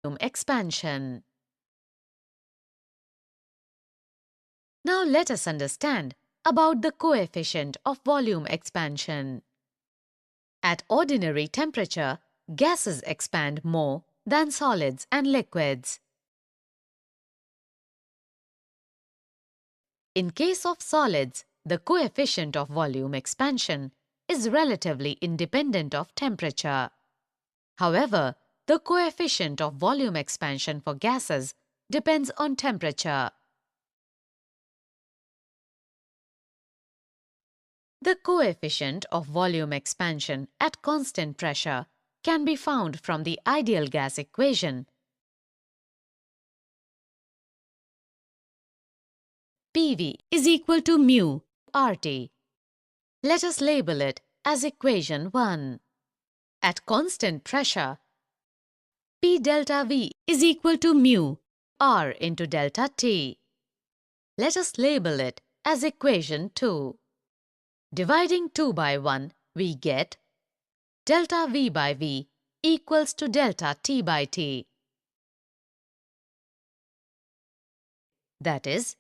expansion. Now let us understand about the coefficient of volume expansion. At ordinary temperature, gases expand more than solids and liquids. In case of solids, the coefficient of volume expansion is relatively independent of temperature. However, the coefficient of volume expansion for gases depends on temperature. The coefficient of volume expansion at constant pressure can be found from the ideal gas equation. PV is equal to mu RT. Let us label it as equation 1. At constant pressure, P delta V is equal to mu R into delta T. Let us label it as equation 2. Dividing 2 by 1, we get delta V by V equals to delta T by T. That is,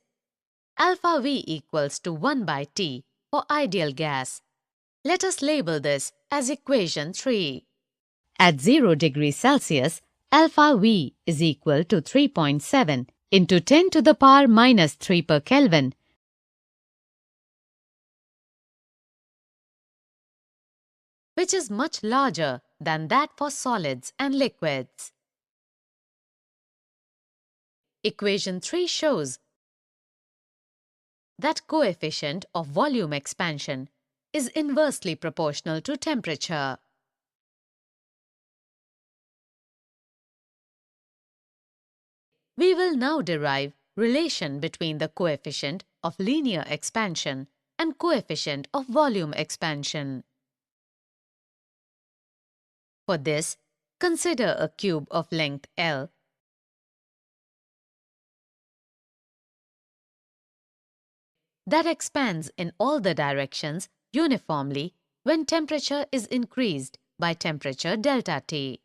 alpha V equals to 1 by T for ideal gas. Let us label this as equation 3. At 0 degrees Celsius, alpha V is equal to 3.7 into 10 to the power minus 3 per Kelvin, which is much larger than that for solids and liquids. Equation 3 shows that coefficient of volume expansion is inversely proportional to temperature. We will now derive relation between the coefficient of linear expansion and coefficient of volume expansion. For this, consider a cube of length L that expands in all the directions uniformly when temperature is increased by temperature delta T.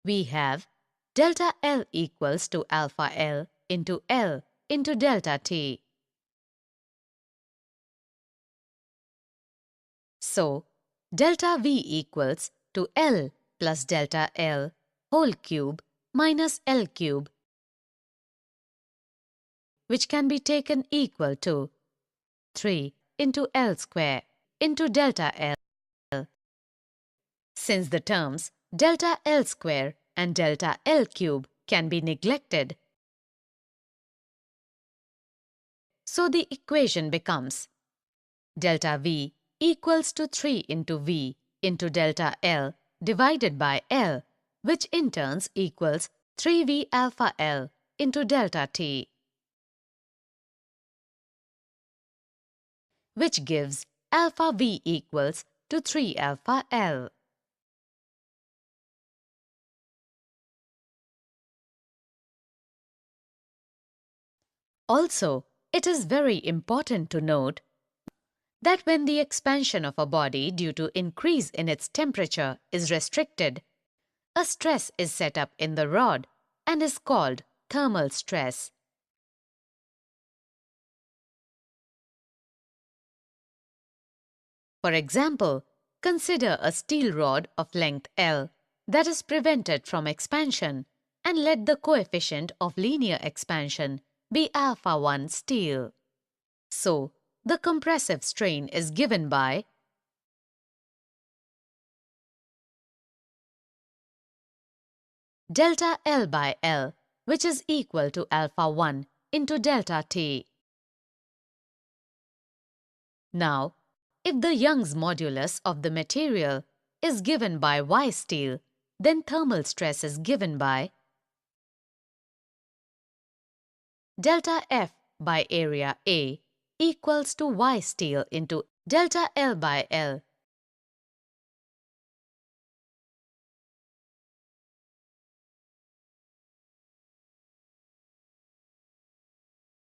We have delta L equals to alpha L into delta T. So, delta V equals to L plus delta L whole cube minus L cube, which can be taken equal to 3 into L square into delta L. Since the terms delta L square and delta L cube can be neglected, so the equation becomes delta V equals to 3 into V into delta L divided by L, which in turn equals 3V alpha L into delta T, which gives alpha V equals to 3 alpha L. Also, it is very important to note that when the expansion of a body due to increase in its temperature is restricted, a stress is set up in the rod and is called thermal stress. For example, consider a steel rod of length L that is prevented from expansion and let the coefficient of linear expansion be alpha 1 steel. So, the compressive strain is given by delta L by L, which is equal to alpha 1 into delta T. Now, if the Young's modulus of the material is given by Y steel, then thermal stress is given by delta F by area A equals to Y steel into delta L by L,